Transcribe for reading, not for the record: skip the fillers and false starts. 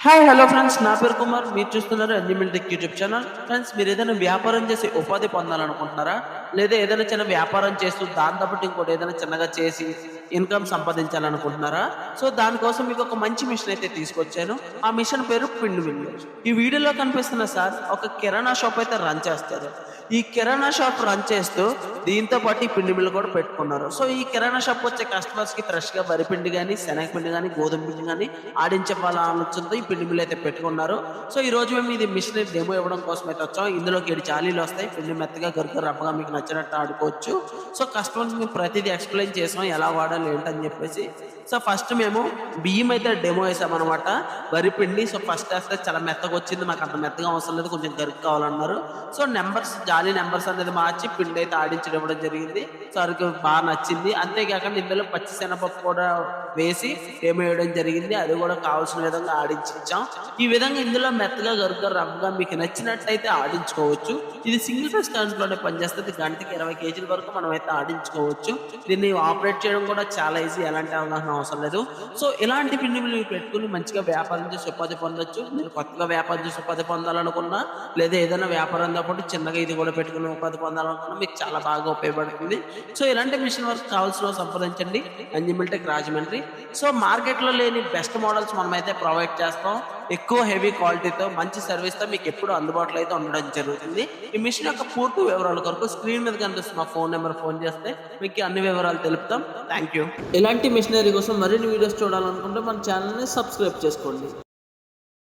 Hi hello friends, నా పేరు కుమార్. మీరు చూస్తున్నారు ఎన్నిమిల్ టెక్ యూట్యూబ్ ఛానల్. ఫ్రెండ్స్, మీరు ఏదైనా వ్యాపారం చేసి ఉపాధి పొందాలనుకుంటున్నారా, లేదా ఏదైనా చిన్న వ్యాపారం చేస్తూ దాంతో పాటు ఇంకోటి ఏదైనా చిన్నగా చేసి ఇన్కమ్ సంపాదించాలనుకుంటున్నారా? సో దానికోసం మీకు ఒక మంచి మిషన్ అయితే తీసుకొచ్చాను. ఆ మిషన్ పేరు పిండి మిల్లు. ఈ వీడియోలో కనిపిస్తున్న సార్ ఒక కిరాణా షాప్ అయితే రన్ చేస్తారు. ఈ కిరాణా షాప్ రన్ చేస్తూ దీంతో పాటు ఈ పిండి మిల్లు కూడా పెట్టుకున్నారు. సో ఈ కిరాణా షాప్ వచ్చే కస్టమర్స్ కి ఫ్రెష్ గా వరి పిండి కానీ, శనగపిండి కానీ, గోధుమ పిండి కానీ ఆడించే ఆలోచనతో ఈ పిండి మిల్లు అయితే పెట్టుకున్నారు. సో ఈ రోజు మేము ఇది మిషన్ డెమో ఇవ్వడం కోసం అయితే వచ్చాం. ఇందులోకి 7 చాలీలు వస్తాయి. పిండి మెత్తగా గరుక రబ్బగా మీకు నచ్చినట్టు ఆడుకోవచ్చు. సో కస్టమర్స్ మేము ప్రతిదీ ఎక్స్ప్లెయిన్ చేసాం, ఎలా వాడాలి ఏంటని చెప్పేసి. సో ఫస్ట్ మేము బియ్యం అయితే డెమో వేసామన్నమాట. వరి పిండి సో ఫస్ట్ వేస్తే చాలా మెత్తగా వచ్చింది. మాకు అంత మెత్తగా అవసరం లేదు, కొంచెం గరుకు కావాలన్నారు. సో నెంబర్స్ జాలీ నెంబర్స్ అనేది మార్చి పిండి అయితే ఆడించడం ఇవ్వడం జరిగింది. సో అది బాగా నచ్చింది. అంతేకాకుండా ఇందులో పచ్చి శనగపప్పు కూడా వేసి డెమో వేయడం జరిగింది. అది కూడా కావాల్సిన విధంగా ఆడించి ఇచ్చాం. ఈ విధంగా ఇందులో మెత్తగా గరుగ్గా రవ్వగా మీకు నచ్చినట్టయితే ఆడించుకోవచ్చు. ఇది సింగిల్ ఫేస్ కరెంట్ లోనే పనిచేస్తుంది. గంటకి 20 కేజీల వరకు మనం అయితే ఆడించుకోవచ్చు. దీన్ని ఆపరేట్ చేయడం కూడా చాలా ఈజీ, ఎలాంటి అవగాహన అవసరం లేదు. సో ఇలాంటి పిండి మిల్లు పెట్టుకుని మంచిగా వ్యాపారం చేసి ఉపాధి పొందొచ్చు. మీరు కొత్తగా వ్యాపారం చేసి ఉపాధి పొందాలనుకున్నా, లేదా ఏదైనా వ్యాపారంతో పాటు చిన్నగా ఇది కూడా పెట్టుకుని ఉపాధి పొందాలనుకున్నా మీకు చాలా బాగా ఉపయోగపడుతుంది. సో ఇలాంటి మిషన్ వర్క్ కావాల్సిన సంప్రదించండి ఎన్నిమిల్ టెక్ రాజమండ్రి. సో మార్కెట్లో లేని బెస్ట్ మోడల్స్ మనమైతే ప్రొవైడ్ చేస్తాం. ఎక్కువ హెవీ క్వాలిటీతో మంచి సర్వీస్తో మీకు ఎప్పుడు అందుబాటులో అయితే ఉండడం జరుగుతుంది. ఈ మిషన్ యొక్క పూర్తి వివరాల కొరకు స్క్రీన్ మీద కనిపిస్తున్న ఫోన్ నెంబర్ ఫోన్ చేస్తే మీకు అన్ని వివరాలు తెలుపుతాం. Thank you. ఇలాంటి మిషనరీ కోసం మరిన్ని వీడియోస్ చూడాలనుకుంటే మన ఛానల్ని సబ్స్క్రైబ్ చేసుకోండి.